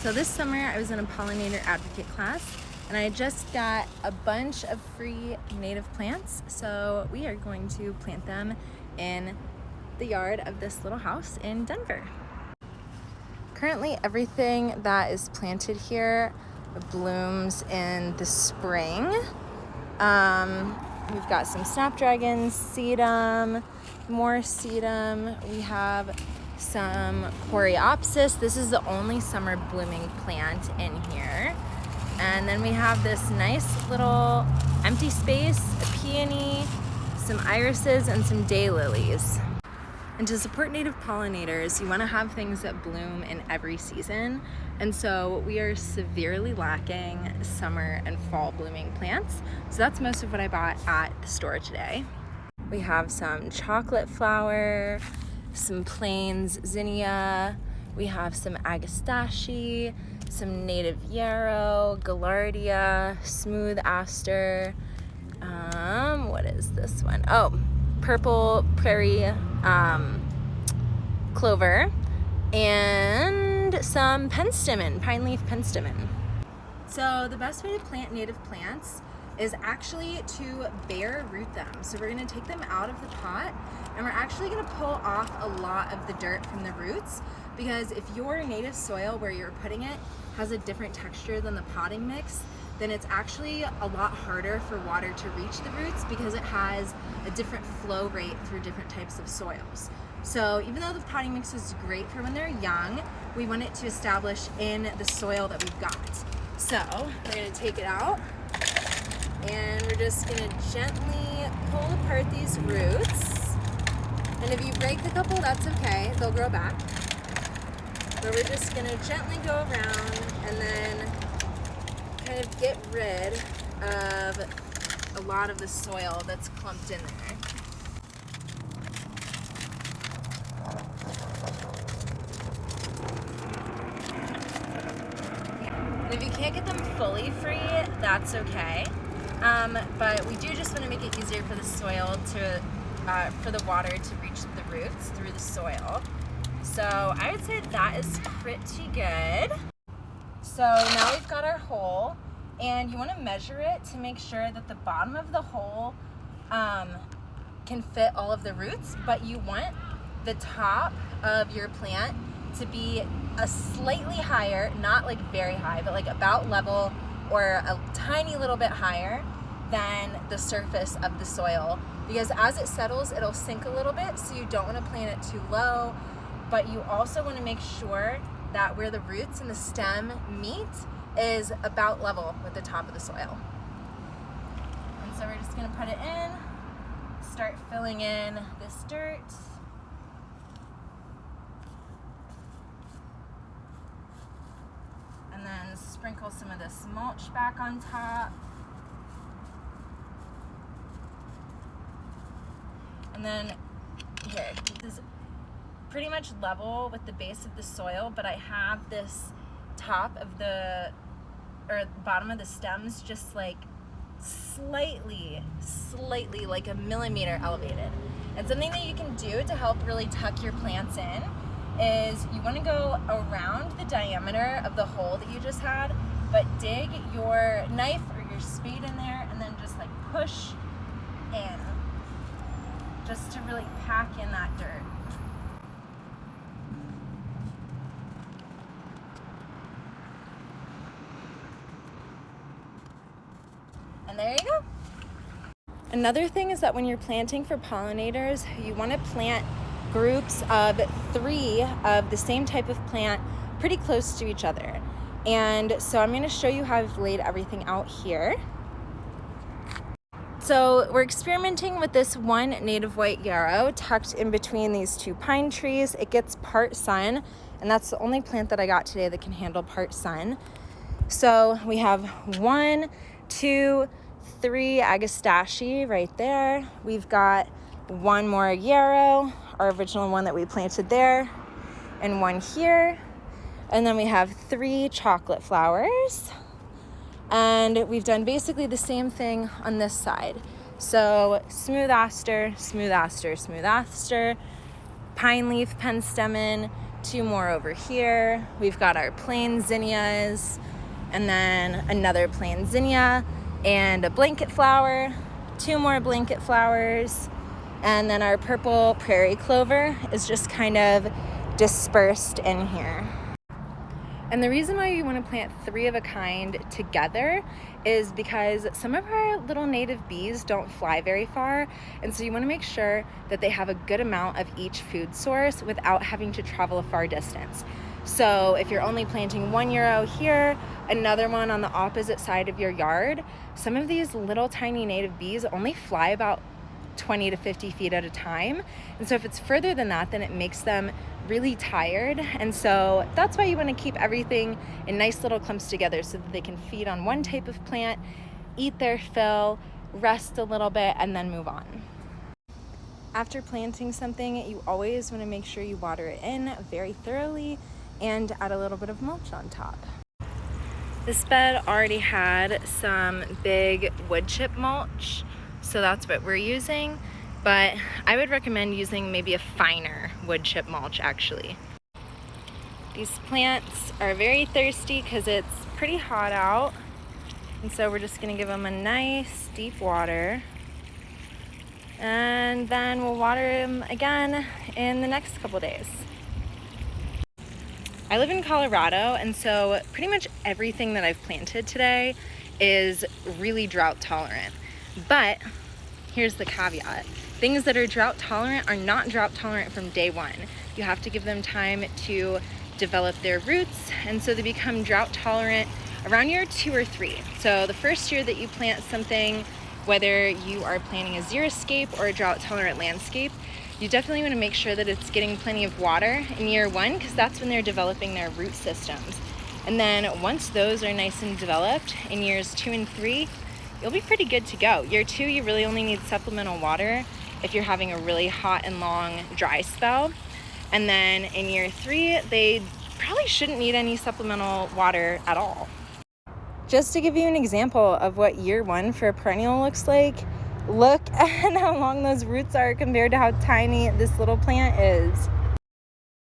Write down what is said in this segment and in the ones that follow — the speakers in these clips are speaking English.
So this summer I was in a pollinator advocate class and I just got a bunch of free native plants. So we are going to plant them in the yard of this little house in Denver. Currently everything that is planted here blooms in the spring. We've got some snapdragons, sedum, more sedum. We have some coreopsis. This is the only summer blooming plant in here. And then we have this nice little empty space, a peony, some irises, and some daylilies. And to support native pollinators, you want to have things that bloom in every season. And so we are severely lacking summer and fall blooming plants. So that's most of what I bought at the store today. We have some chocolate flower, some plains zinnia, we have some agastache, some native yarrow, gaillardia, smooth aster, what is this one? Oh, purple prairie clover, and some penstemon, pine leaf penstemon. So the best way to plant native plants is actually to bare root them. So we're gonna take them out of the pot and we're actually gonna pull off a lot of the dirt from the roots, because if your native soil where you're putting it has a different texture than the potting mix, then it's actually a lot harder for water to reach the roots because it has a different flow rate through different types of soils. So even though the potting mix is great for when they're young, we want it to establish in the soil that we've got. So we're gonna take it out and we're just gonna gently pull apart these roots. And if you break a couple, that's okay, they'll grow back. But we're just gonna gently go around and then kind of get rid of a lot of the soil that's clumped in there. And if you can't get them fully free, that's okay. But we do just want to make it easier for the soil to, for the water to reach the roots through the soil. So I would say that is pretty good. So now we've got our hole, and you want to measure it to make sure that the bottom of the hole can fit all of the roots, but you want the top of your plant to be a slightly higher, not like very high, but like about level or a tiny little bit higher than the surface of the soil, because as it settles it'll sink a little bit, so you don't want to plant it too low, but you also want to make sure that where the roots and the stem meet is about level with the top of the soil. And so we're just going to put it in, start filling in this dirt. And then sprinkle some of this mulch back on top. And then here, this is pretty much level with the base of the soil, but I have this top of the, or bottom of the stems just like slightly like a millimeter elevated. And something that you can do to help really tuck your plants in is you want to go around the diameter of the hole that you just had, but dig your knife or your spade in there and then just like push in, just to really pack in that dirt. And there you go. Another thing is that when you're planting for pollinators, you want to plant groups of 3 of the same type of plant pretty close to each other. And so I'm going to show you how I've laid everything out here. So we're experimenting with this one native white yarrow tucked in between these 2 pine trees. It gets part sun, and that's the only plant that I got today that can handle part sun. So we have 1, 2, 3 agastache right there. We've got 1 more yarrow, our original one that we planted there, and 1 here. And then we have 3 chocolate flowers. And we've done basically the same thing on this side. So smooth aster, smooth aster, smooth aster, pine leaf penstemon, 2 more over here. We've got our plain zinnias, and then another plain zinnia and a blanket flower, 2 more blanket flowers, and then our purple prairie clover is just kind of dispersed in here. And the reason why you want to plant 3 of a kind together is because some of our little native bees don't fly very far, and so you want to make sure that they have a good amount of each food source without having to travel a far distance. So if you're only planting 1 yarrow here, another one on the opposite side of your yard, some of these little tiny native bees only fly about 20 to 50 feet at a time. And so if it's further than that, then it makes them really tired. And so that's why you want to keep everything in nice little clumps together so that they can feed on one type of plant, eat their fill, rest a little bit, and then move on. After planting something, you always want to make sure you water it in very thoroughly and add a little bit of mulch on top. This bed already had some big wood chip mulch, so that's what we're using, but I would recommend using maybe a finer wood chip mulch actually. These plants are very thirsty because it's pretty hot out, and so we're just going to give them a nice deep water, and then we'll water them again in the next couple days. I live in Colorado, and so pretty much everything that I've planted today is really drought tolerant. But here's the caveat. Things that are drought tolerant are not drought tolerant from day one. You have to give them time to develop their roots, and so they become drought tolerant around year 2 or 3. So the first year that you plant something, whether you are planting a xeriscape or a drought tolerant landscape, you definitely want to make sure that it's getting plenty of water in year 1, because that's when they're developing their root systems. And then once those are nice and developed in years 2 and 3, you'll be pretty good to go. Year 2, you really only need supplemental water if you're having a really hot and long dry spell. And then in year 3, they probably shouldn't need any supplemental water at all. Just to give you an example of what year 1 for a perennial looks like, look at how long those roots are compared to how tiny this little plant is.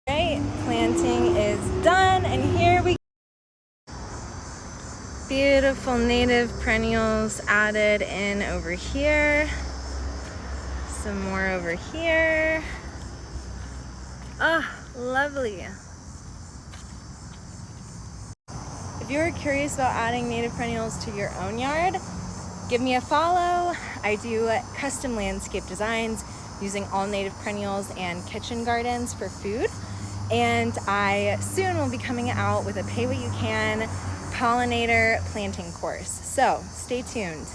Right, planting is done, and here we go. Beautiful native perennials added in over here. Some more over here. Ah, lovely. If you're curious about adding native perennials to your own yard, give me a follow. I do custom landscape designs using all native perennials and kitchen gardens for food. And I soon will be coming out with a pay what you can pollinator planting course. So stay tuned.